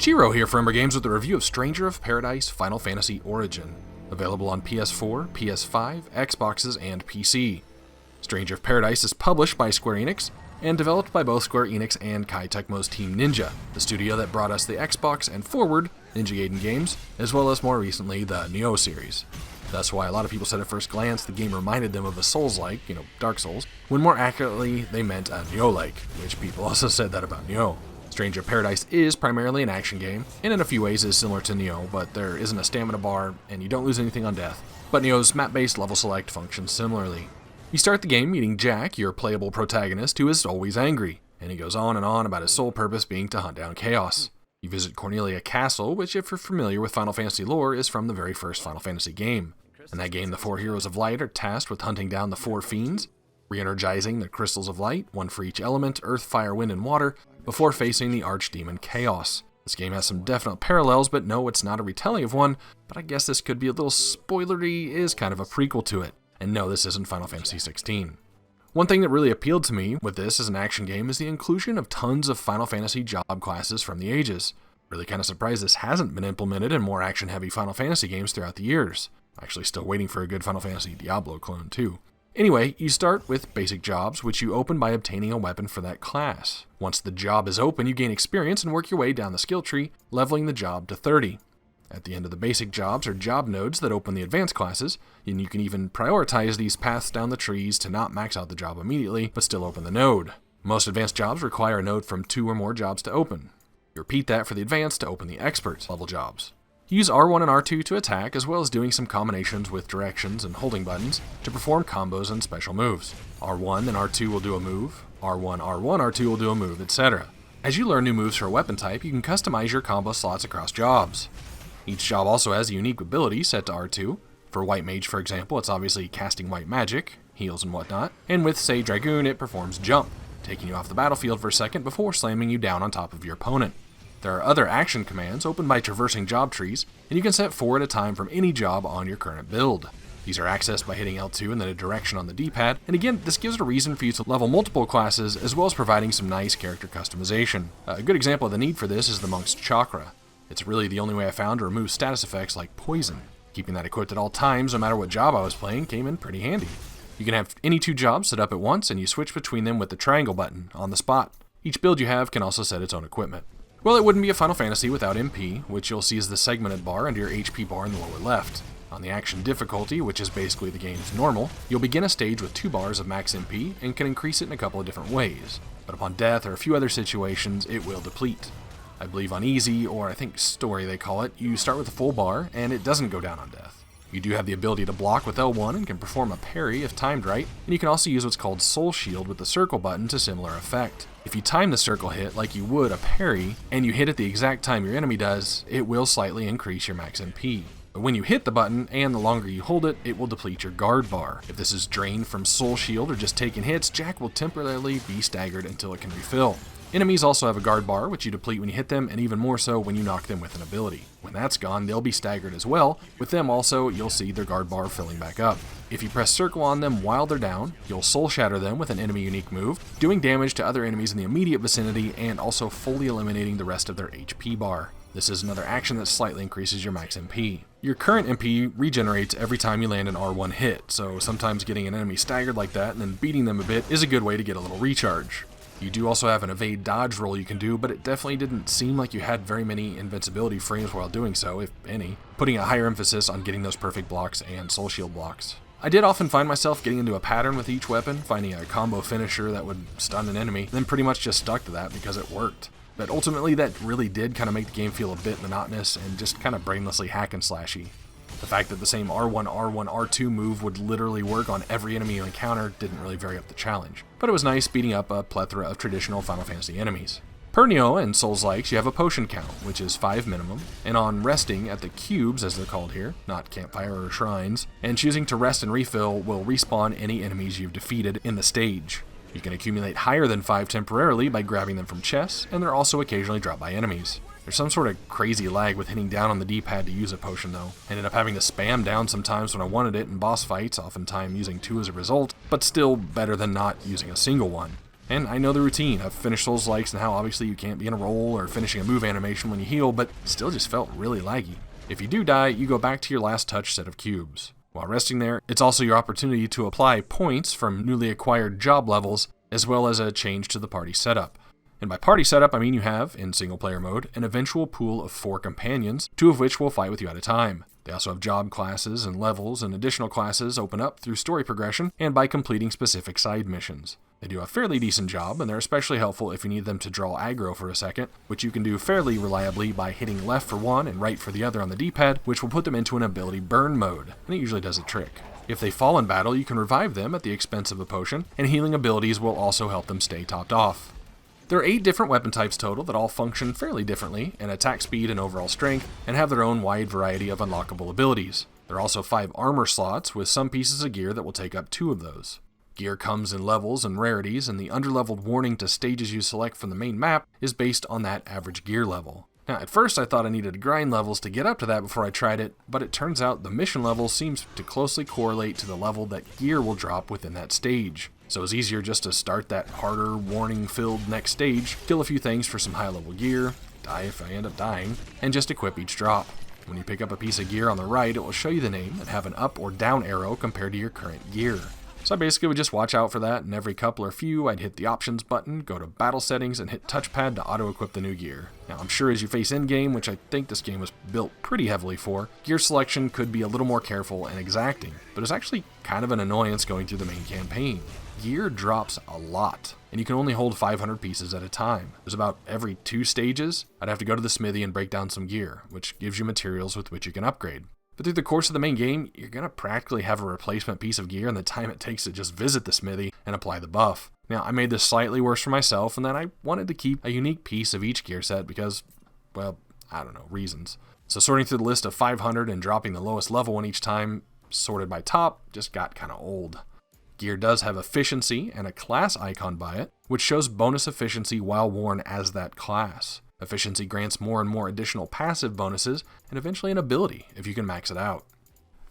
Chiro here for Umbra Games with a review of Stranger of Paradise Final Fantasy Origin, available on PS4, PS5, Xboxes, and PC. Stranger of Paradise is published by Square Enix and developed by both Square Enix and Tecmo's Team Ninja, the studio that brought us the Xbox and Forward Ninja Gaiden games, as well as more recently the Nioh series. That's why a lot of people said at first glance the game reminded them of a Souls-like, Dark Souls, when more accurately they meant a Nioh-like, which people also said that about Nioh. Stranger of Paradise is primarily an action game, and in a few ways is similar to Nioh, but there isn't a stamina bar, and you don't lose anything on death. But Nioh's map-based level select functions similarly. You start the game meeting Jack, your playable protagonist, who is always angry, and he goes on and on about his sole purpose being to hunt down chaos. You visit Cornelia Castle, which if you're familiar with Final Fantasy lore, is from the very first Final Fantasy game. In that game, the four heroes of light are tasked with hunting down the four fiends, re-energizing the crystals of light, one for each element, earth, fire, wind, and water, before facing the archdemon Chaos. This game has some definite parallels, but no, it's not a retelling of one, but I guess this could be a little spoilery, is kind of a prequel to it. And no, this isn't Final Fantasy 16. One thing that really appealed to me with this as an action game is the inclusion of tons of Final Fantasy job classes from the ages. Really kind of surprised this hasn't been implemented in more action-heavy Final Fantasy games throughout the years. Actually still waiting for a good Final Fantasy Diablo clone too. Anyway, you start with basic jobs, which you open by obtaining a weapon for that class. Once the job is open, you gain experience and work your way down the skill tree, leveling the job to 30. At the end of the basic jobs are job nodes that open the advanced classes, and you can even prioritize these paths down the trees to not max out the job immediately, but still open the node. Most advanced jobs require a node from 2 or more jobs to open. You repeat that for the advanced to open the expert level jobs. Use R1 and R2 to attack, as well as doing some combinations with directions and holding buttons to perform combos and special moves. R1 and R2 will do a move, R1, R2 will do a move, etc. As you learn new moves for a weapon type, you can customize your combo slots across jobs. Each job also has a unique ability set to R2. For White Mage, for example, it's obviously casting white magic, heals and whatnot, and with, say, Dragoon, it performs jump, taking you off the battlefield for a second before slamming you down on top of your opponent. There are other action commands opened by traversing job trees, and you can set 4 at a time from any job on your current build. These are accessed by hitting L2 and then a direction on the D-pad, and again, this gives a reason for you to level multiple classes, as well as providing some nice character customization. A good example of the need for this is the Monk's Chakra. It's really the only way I found to remove status effects like poison. Keeping that equipped at all times, no matter what job I was playing, came in pretty handy. You can have any 2 jobs set up at once, and you switch between them with the triangle button on the spot. Each build you have can also set its own equipment. Well, it wouldn't be a Final Fantasy without MP, which you'll see as the segmented bar under your HP bar in the lower left. On the action difficulty, which is basically the game's normal, you'll begin a stage with 2 bars of max MP and can increase it in a couple of different ways. But upon death or a few other situations, it will deplete. I believe on easy, or I think story they call it, you start with a full bar and it doesn't go down on death. You do have the ability to block with L1 and can perform a parry if timed right, and you can also use what's called Soul Shield with the circle button to similar effect. If you time the circle hit like you would a parry, and you hit at the exact time your enemy does, it will slightly increase your max MP. But when you hit the button, and the longer you hold it, it will deplete your guard bar. If this is drained from Soul Shield or just taking hits, Jack will temporarily be staggered until it can refill. Enemies also have a guard bar, which you deplete when you hit them, and even more so when you knock them with an ability. When that's gone, they'll be staggered as well. With them also, you'll see their guard bar filling back up. If you press circle on them while they're down, you'll soul shatter them with an enemy unique move, doing damage to other enemies in the immediate vicinity, and also fully eliminating the rest of their HP bar. This is another action that slightly increases your max MP. Your current MP regenerates every time you land an R1 hit, so sometimes getting an enemy staggered like that and then beating them a bit is a good way to get a little recharge. You do also have an evade dodge roll you can do, but it definitely didn't seem like you had very many invincibility frames while doing so, if any, putting a higher emphasis on getting those perfect blocks and soul shield blocks. I did often find myself getting into a pattern with each weapon, finding a combo finisher that would stun an enemy, then pretty much just stuck to that because it worked. But ultimately that really did kind of make the game feel a bit monotonous and just kind of brainlessly hack and slashy. The fact that the same R1, R2 move would literally work on every enemy you encounter didn't really vary up the challenge, but it was nice beating up a plethora of traditional Final Fantasy enemies. Per Nioh and Souls-likes, you have a potion count, which is 5 minimum, and on resting at the cubes, as they're called here, not campfire or shrines, and choosing to rest and refill will respawn any enemies you've defeated in the stage. You can accumulate higher than 5 temporarily by grabbing them from chests, and they're also occasionally dropped by enemies. There's some sort of crazy lag with hitting down on the D-pad to use a potion though. I ended up having to spam down sometimes when I wanted it in boss fights, oftentimes using 2 as a result, but still better than not using a single one. And I know the routine. I've finished Souls-likes and how obviously you can't be in a roll or finishing a move animation when you heal, but still just felt really laggy. If you do die, you go back to your last touch set of cubes. While resting there, it's also your opportunity to apply points from newly acquired job levels, as well as a change to the party setup. And by party setup, I mean you have, in single-player mode, an eventual pool of 4 companions, 2 of which will fight with you at a time. They also have job classes and levels, and additional classes open up through story progression and by completing specific side missions. They do a fairly decent job, and they're especially helpful if you need them to draw aggro for a second, which you can do fairly reliably by hitting left for one and right for the other on the D-pad, which will put them into an ability burn mode, and it usually does a trick. If they fall in battle, you can revive them at the expense of a potion, and healing abilities will also help them stay topped off. There are 8 different weapon types total that all function fairly differently in attack speed and overall strength, and have their own wide variety of unlockable abilities. There are also 5 armor slots, with some pieces of gear that will take up 2 of those. Gear comes in levels and rarities, and the underleveled warning to stages you select from the main map is based on that average gear level. Now, at first I thought I needed to grind levels to get up to that before I tried it, but it turns out the mission level seems to closely correlate to the level that gear will drop within that stage. So it's easier just to start that harder, warning-filled next stage, kill a few things for some high-level gear, die if I end up dying, and just equip each drop. When you pick up a piece of gear on the right, it will show you the name and have an up or down arrow compared to your current gear. So I basically would just watch out for that, and every couple or few, I'd hit the options button, go to battle settings, and hit touchpad to auto-equip the new gear. Now, I'm sure as you face in-game, which I think this game was built pretty heavily for, gear selection could be a little more careful and exacting, but it's actually kind of an annoyance going through the main campaign. Gear drops a lot, and you can only hold 500 pieces at a time. There's about every 2 stages, I'd have to go to the smithy and break down some gear, which gives you materials with which you can upgrade. But through the course of the main game, you're going to practically have a replacement piece of gear in the time it takes to just visit the smithy and apply the buff. Now, I made this slightly worse for myself, and then I wanted to keep a unique piece of each gear set because, well, I don't know, reasons. So sorting through the list of 500 and dropping the lowest level one each time, sorted by top, just got kind of old. Gear does have efficiency and a class icon by it, which shows bonus efficiency while worn as that class. Efficiency grants more and more additional passive bonuses, and eventually an ability if you can max it out.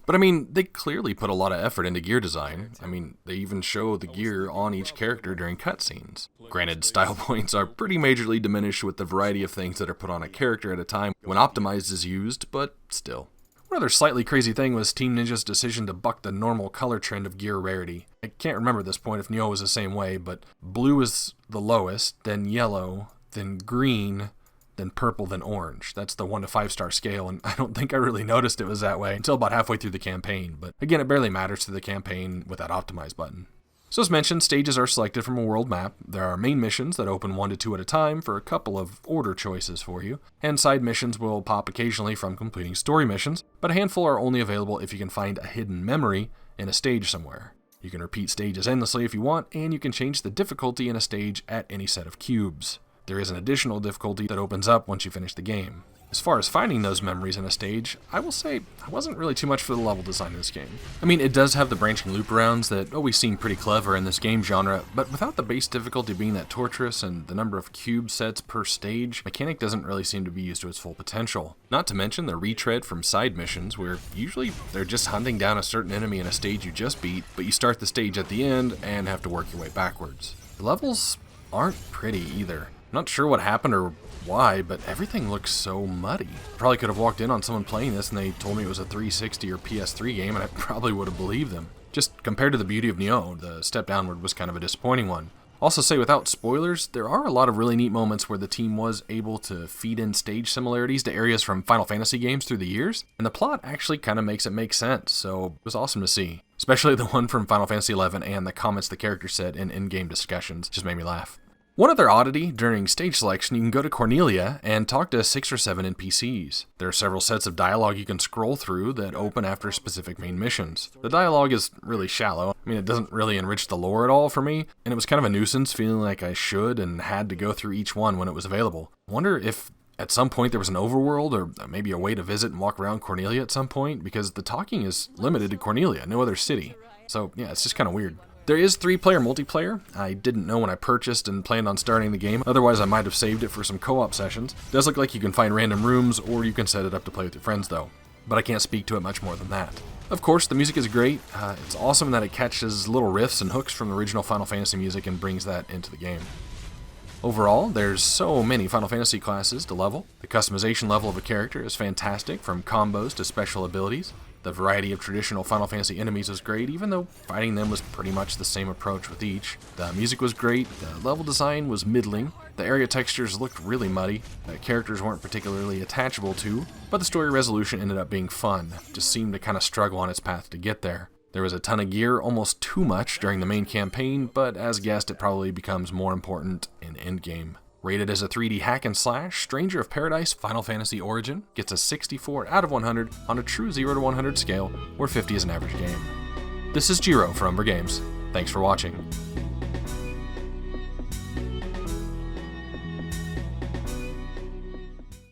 But I mean, they clearly put a lot of effort into gear design. I mean, they even show the gear on each character during cutscenes. Granted, style points are pretty majorly diminished with the variety of things that are put on a character at a time when optimized is used, but still. One other slightly crazy thing was Team Ninja's decision to buck the normal color trend of gear rarity. I can't remember at this point if Nioh was the same way, but blue is the lowest, then yellow, then green, then purple, then orange. That's the 1 to 5 star scale, and I don't think I really noticed it was that way until about halfway through the campaign, but again, it barely matters to the campaign with that optimize button. So as mentioned, stages are selected from a world map. There are main missions that open 1 to 2 at a time for a couple of order choices for you, and side missions will pop occasionally from completing story missions, but a handful are only available if you can find a hidden memory in a stage somewhere. You can repeat stages endlessly if you want, and you can change the difficulty in a stage at any set of cubes. There is an additional difficulty that opens up once you finish the game. As far as finding those memories in a stage, I will say I wasn't really too much for the level design of this game. I mean, it does have the branching loop arounds that always seem pretty clever in this game genre, but without the base difficulty being that torturous and the number of cube sets per stage, mechanic doesn't really seem to be used to its full potential. Not to mention the retread from side missions, where usually they're just hunting down a certain enemy in a stage you just beat, but you start the stage at the end and have to work your way backwards. The levels aren't pretty either. Not sure what happened or why, but everything looks so muddy. Probably could have walked in on someone playing this and they told me it was a 360 or PS3 game and I probably would have believed them. Just compared to the beauty of Nioh, the step downward was kind of a disappointing one. Also say without spoilers, there are a lot of really neat moments where the team was able to feed in stage similarities to areas from Final Fantasy games through the years, and the plot actually kind of makes it make sense, so it was awesome to see. Especially the one from Final Fantasy XI and the comments the character said in in-game discussions just made me laugh. One other oddity, during stage selection, you can go to Cornelia and talk to 6 or 7 NPCs. There are several sets of dialogue you can scroll through that open after specific main missions. The dialogue is really shallow. I mean, it doesn't really enrich the lore at all for me, and it was kind of a nuisance feeling like I should and had to go through each one when it was available. I wonder if at some point there was an overworld or maybe a way to visit and walk around Cornelia at some point, because the talking is limited to Cornelia, no other city. So yeah, it's just kind of weird. There is 3-player multiplayer. I didn't know when I purchased and planned on starting the game, otherwise I might have saved it for some co-op sessions. It does look like you can find random rooms, or you can set it up to play with your friends though. but I can't speak to it much more than that. Of course, the music is great. It's awesome that it catches little riffs and hooks from the original Final Fantasy music and brings that into the game. Overall, there's so many Final Fantasy classes to level. The customization level of a character is fantastic, from combos to special abilities. The variety of traditional Final Fantasy enemies was great, even though fighting them was pretty much the same approach with each. The music was great, the level design was middling, the area textures looked really muddy, the characters weren't particularly attachable to, but the story resolution ended up being fun, just seemed to kind of struggle on its path to get there. There was a ton of gear, almost too much during the main campaign, but as guessed, it probably becomes more important in endgame. Rated as a 3D hack and slash, Stranger of Paradise Final Fantasy Origin gets a 64 out of 100 on a true 0 to 100 scale, where 50 is an average game. This is Jiro for Umbra Games. Thanks for watching.